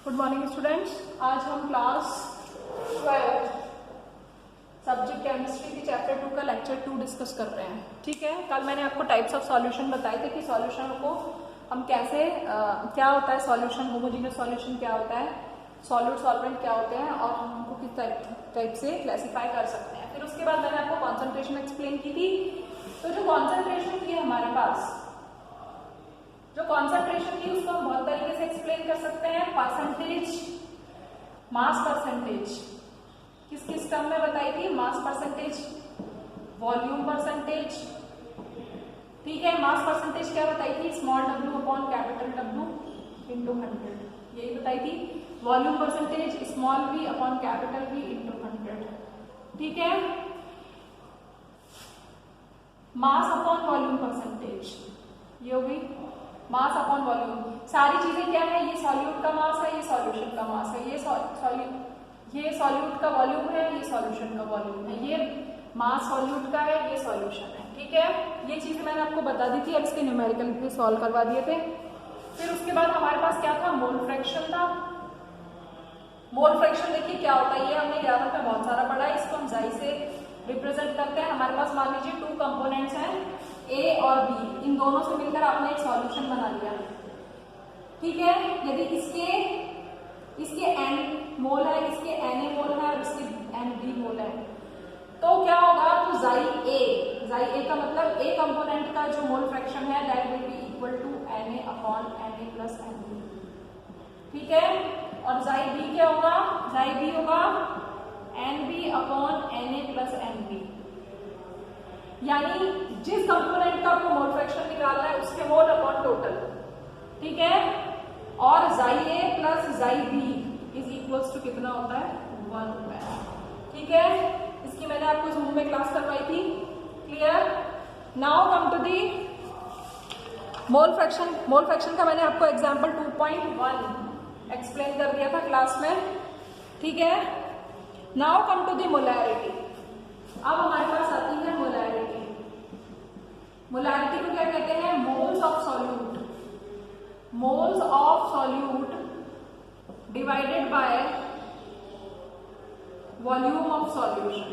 Good morning students. आज हम class 12 subject chemistry की चैप्टर 2 का लेक्चर 2 डिस्कस कर रहे हैं। ठीक है, कल मैंने आपको टाइप्स ऑफ सॉल्यूशन बताए थे कि सॉल्यूशन को हम कैसे क्या होता है सॉल्यूशन, होमोजेनियस सॉल्यूशन क्या होता है, सॉल्यूट सॉल्वेंट क्या होते हैं और हम उनको किस टाइप से क्लासीफाई कर सकते हैं। फिर उसके बाद मैंने आपको कॉन्सेंट्रेशन एक्सप्लेन की थी। तो जो कॉन्सेंट्रेशन थी हमारे पास, जो कॉन्सेंट्रेशन थी उसको हम बहुत तरीके से एक्सप्लेन कर सकते हैं। परसेंटेज, मास परसेंटेज, किस किस टर्म में बताई थी? Mass percentage, volume percentage. ठीक है, मास परसेंटेज क्या बताई थी? Small w upon capital W into 100, यही बताई थी। Volume percentage small v upon capital V into 100। ठीक है, मास अपॉन वॉल्यूम परसेंटेज ये हो गई। मास अपॉन वॉल्यूम, सारी चीजें क्या है? ये सॉल्यूट का मास है, ये सॉल्यूशन का मास है, ये सॉल्यूट का वॉल्यूम है, ये सॉल्यूशन का वॉल्यूम है, ये मास सॉल्यूट का है, ये सॉल्यूशन है। ठीक है, ये चीजें मैंने आपको बता दी थी, अब इसके न्यूमेरिकल भी सॉल्व करवा दिए थे। फिर उसके बाद हमारे पास क्या था? मोल फ्रैक्शन था। मोल फ्रैक्शन देखिए क्या होता है, ये हमने 11th में बहुत सारा पढ़ा है। इसको हम जाई से रिप्रेजेंट करते हैं। हमारे पास मान लीजिए 2 कंपोनेंट्स हैं ए और बी, इन दोनों से मिलकर आपने एक सॉल्यूशन बना लिया। ठीक है, यदि इसके n मोल है, इसके Na मोल है और इसके Nb मोल है, तो क्या होगा? तो जाई ए का मतलब ए कंपोनेंट का जो मोल फ्रैक्शन है that will be equal to Na upon Na plus Nb। ठीक है, और जाई बी क्या होगा? जाई बी होगा Nb upon Na plus Nb, यानी जिस कंपोनेंट का आपको मोल फ्रैक्शन निकालना है उसके मोल अपॉन टोटल। ठीक है, और जाई ए प्लस जाई बी इज इक्वल्स टू कितना होता है? 1 होता है। ठीक है, इसकी मैंने आपको जूम में क्लास करवाई थी। Clear? Now come to the mole fraction. Mole fraction का मैंने आपको एग्जांपल 2.1 एक्सप्लेन कर दिया था क्लास में। ठीक है, now come to the molarity. अब हमारे पास आती है मोलैरिटी। मोलैरिटी को क्या कहते हैं? Moles of solute. Moles of solute divided by volume of solution.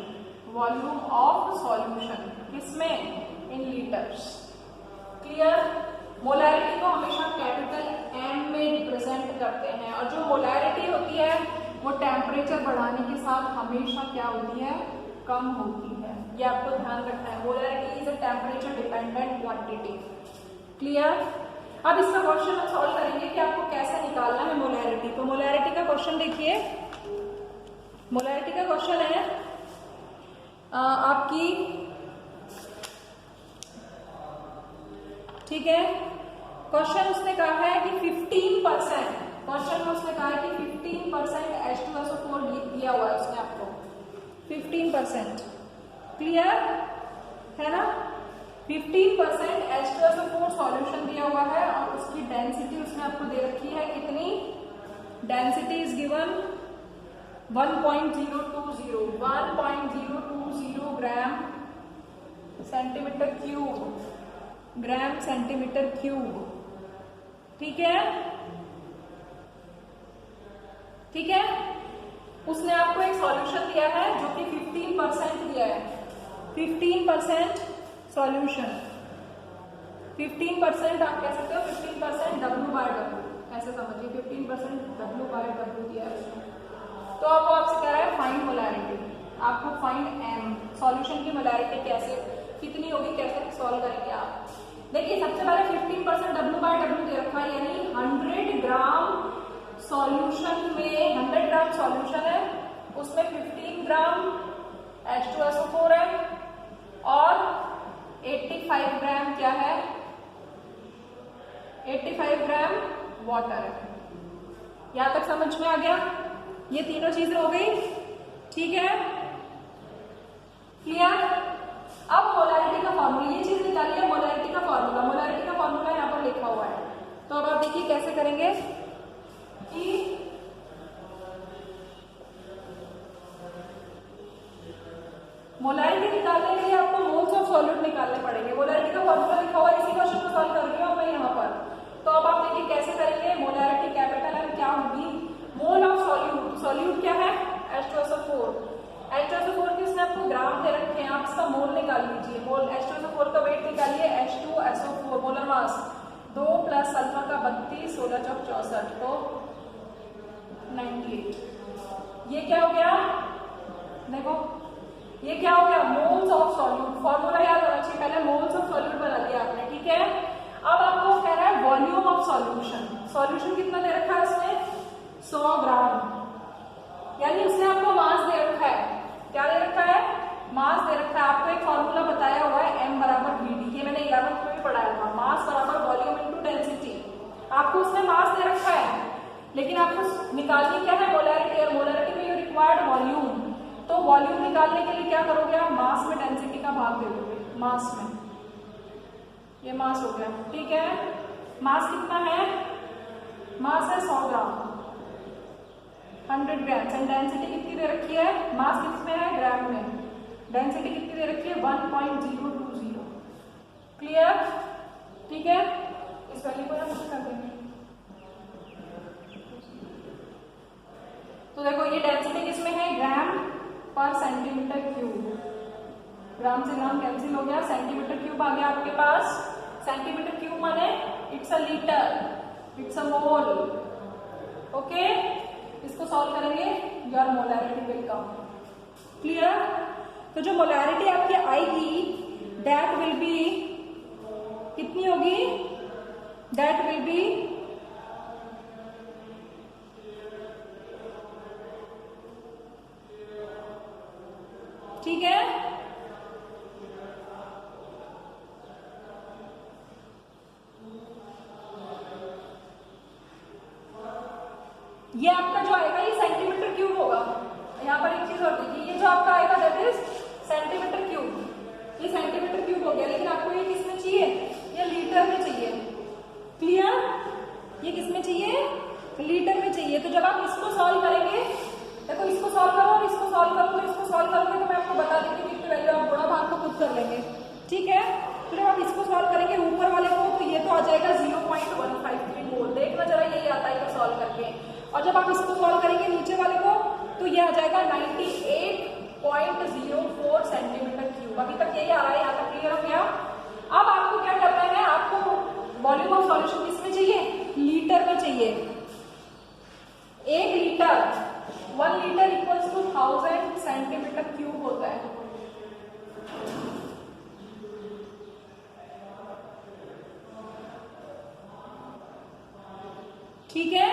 Volume of solution किसमें? In litres. क्लियर? मोलैरिटी को हमेशा कैपिटल M में रिप्रेजेंट करते हैं, और जो मोलैरिटी होती है वो टेम्परेचर बढ़ाने के साथ हमेशा क्या होती है? कम होती है। ये आपको ध्यान रखना है। Molarity is a temperature dependent quantity. Clear? अब इसका क्वेश्चन हम सॉल्व करेंगे कि आपको कैसे निकालना है मोलैरिटी। तो मोलैरिटी का क्वेश्चन देखिए, मोलैरिटी का क्वेश्चन है आपकी, ठीक है, क्वेश्चन उसने कहा है कि 15%, क्वेश्चन में उसने कहा है कि 15% H2SO4 दिया हुआ है उसने आपको 15%। क्लियर है ना? 15% H2SO4 सॉल्यूशन दिया हुआ है और उसकी डेंसिटी उसने आपको दे रखी है कितनी? Density is given 1.020 gram centimetre cube, gram centimetre cube. ठीक है, ठीक है, उसने आपको एक सॉल्यूशन दिया है जो कि 15% दिया है। 15% सॉल्यूशन, 15% आप कह सकते हो 15% W/W, ऐसे समझिए 15% W/W दिया है उसने। तो अब वो आपसे कह रहा है फाइंड मोलैरिटी। आपको फाइंड M, सॉल्यूशन की मोलैरिटी कैसे, कितनी होगी, कैसे सॉल्व करेंगे आप? देखिए, सबसे पहले 15% W/W दे रखा है, यानी 100 ग्राम सॉल्यूशन में 100 ग्राम सॉल्यूशन है, उसमें 15 ग्राम H2SO4 है और 85 ग्राम क्या है? 85 ग्राम वाटर है। यहां तक समझ में आ गया? ये तीनों चीजें हो गई। ठीक है, क्लियर? अब मोलैरिटी का फॉर्मूला, ये चीज निकालिए, मोलैरिटी का फॉर्मूला। मोलैरिटी का फॉर्मूला यहां पर लिखा हुआ है, तो अब आप देखिए कैसे करेंगे कि मोलैरिटी निकालने के लिए आपको मोल्स ऑफ सॉल्यूट निकालने पड़ेंगे। मोलैरिटी का फॉर्मूला लिखा हुआ है, इसी क्वेश्चन को सॉल्व कर रही हूँ मैं यहाँ पर। तो अब आप देखिए कैसे करेंगे। मोलैरिटी कैपिटल M क्या होगी? 6 चौक 64 तो 98। ये क्या हो गया, देखो ये क्या हो गया, मोल्स ऑफ सॉल्यूट। फॉर्मूला याद होना चाहिए, पहले मोल्स ऑफ सॉल्यूट बना दिया आपने, ठीक है। अब आपको कह रहा है वॉल्यूम ऑफ सॉल्यूशन। सॉल्यूशन कितना दे रखा है उसमें, 100 ग्राम, यानी उसने आपको मास दे रखा है। क्या दे रखा है, मास दे रखा है। आपको एक फॉर्मूला बताया हुआ है m बराबर vd, ये मैंने 11th में भी पढ़ाया था, मास बराबर वॉल्यूम इनटू डेंसिटी। आपको उसने मास दे रखा है, लेकिन आपको निकालनी क्या है, मोलैरिटी, और मोलैरिटी में यू रिक्वायर्ड वॉल्यूम। तो वॉल्यूम निकालने के लिए क्या करोगे आप, मास में डेंसिटी का भाग दे दोगे, मास में, ये मास हो गया, ठीक है। मास कितना है, मास है 100 ग्राम, 100 ग्राम। एंड डेंसिटी कितनी दे रखी है, मास किसमें है, ग्राम में, डेंसिटी कितनी दे रखी है, 1.020। क्लियर, ठीक है। इस वैल्यू को हम कर देंगे। तो देखो ये डेंसिटी किसमें है, ग्राम पर सेंटीमीटर क्यूब। ग्राम से ग्राम कैंसिल हो गया, सेंटीमीटर क्यूब आ गया आपके पास। सेंटीमीटर क्यूब माने it's a litre, it's a mole, okay. इसको सॉल्व करेंगे, your molarity will come. Clear. तो जो मोलैरिटी आपकी आएगी दैट विल बी कितनी होगी, दैट विल बी ठीक है। ये आपका जो आएगा ये सेंटीमीटर क्यूब होगा। यहाँ पर एक चीज और देखिए, ये जो आपका आएगा दैट इज सेंटीमीटर क्यूब। ये सेंटीमीटर क्यूब हो गया, लेकिन आपको ये किसमें चाहिए, ये लीटर में चाहिए। क्लियर, ये किसमें चाहिए, लीटर में चाहिए। तो जब आप इसको सॉल्व करेंगे, देखो इसको सॉल्व करो और इसको सॉल्व करोगे, इसको सॉल्व करोगे तो मैं आपको बता देती हूँ कितनी वैल्यू, आप बड़ा भाग को खुद कर लेंगे, ठीक है। तो जब आप इसको सॉल्व करेंगे ऊपर वाले को, तो ये तो आ जाएगा 0.153 मोल। देखना जरा यही आता है तो सॉल्व करके। और जब आप इसको सॉल्व करेंगे नीचे वाले को, तो ये आ जाएगा 98.04 सेंटीमीटर क्यूब। अभी तक यही आ रहा है, यहाँ तक क्लियर हो गया। अब आपको क्या करना है, आपको वॉल्यूम ऑफ सॉल्यूशन किसमें चाहिए, लीटर में चाहिए। 1 litre, 1 litre equals to 1000 centimetre cube होता है। ठीक है।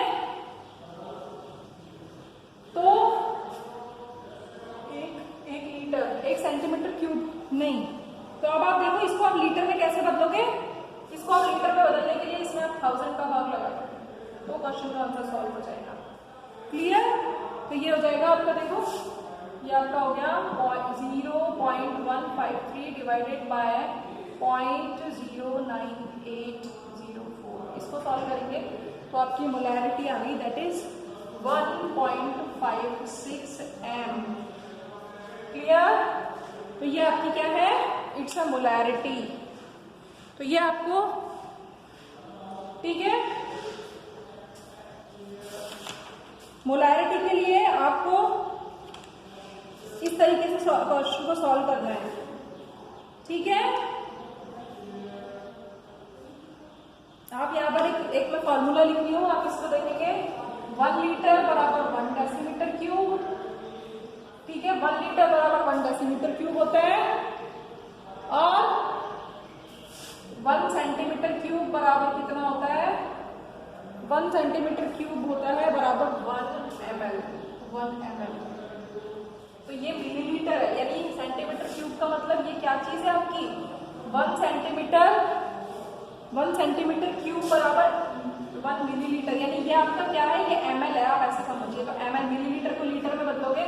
तो 1 लीटर 1 सेंटीमीटर क्यूब नहीं। तो अब आप देखो इसको आप लीटर में कैसे बदलोगे, इसको आप लीटर में बदलने के लिए इसमें आप 1000 का भाग लगा दो, तो क्वेश्चन का आंसर सॉल्व हो जाएगा। क्लियर। तो ये हो जाएगा आपका, देखो ये आपका हो गया 0.153 डिवाइडेड बाय 0.09804। इसको सॉल्व करेंगे तो आपकी मोलैरिटी आ गई दैट इज 1.56 m। क्लियर। तो ये आपकी क्या है, इट्स अ मोलैरिटी। तो ये आपको ठीक है, मोलैरिटी के लिए आपको इस तरीके से क्वेश्चन को सॉल्व करना है, ठीक है। आप यहाँ पर एक मैं फॉर्मूला लिख रही हूँ, आप इसको देखेंगे 1 लीटर बराबर 1 डेसीमीटर क्यूब, ठीक है। 1 लीटर बराबर 1 डेसीमीटर क्यूब होता है, और 1 सेंटीमीटर क्यूब बराबर कितना होता है, 1 सेंटीमीटर क्यूब होता है बराबर 1 ml। तो ये मिलीलीटर है, यानी सेंटीमीटर क्यूब का मतलब ये क्या चीज है आपकी, 1 सेंटीमीटर क्यूब बराबर 1 मिलीलीटर, यानी ये आपका क्या है, ये ml है, आप ऐसे समझिए। तो ml, मिलीलीटर को लीटर में बदलोगे,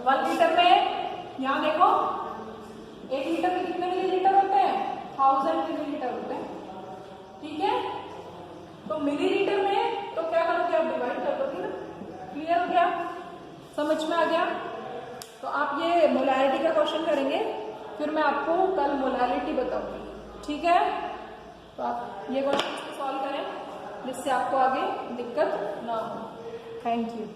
1 लीटर में यहाँ देखो 1 लीटर में कितने मिलीलीटर होते हैं, 1000 मिलीलीटर होते हैं, ठीक है। तो मिलीलीटर में तो क्या करोगे, आप डिवाइड कर दोगे ना। क्लियर हो गया, समझ में आ गया। तो आप ये मोलैरिटी का क्वेश्चन करेंगे, फिर मैं आपको कल मोलैरिटी बताऊंगी, ठीक है। तो आप ये क्वेश्चन सॉल्व करें जिससे आपको आगे दिक्कत ना हो। Thank you.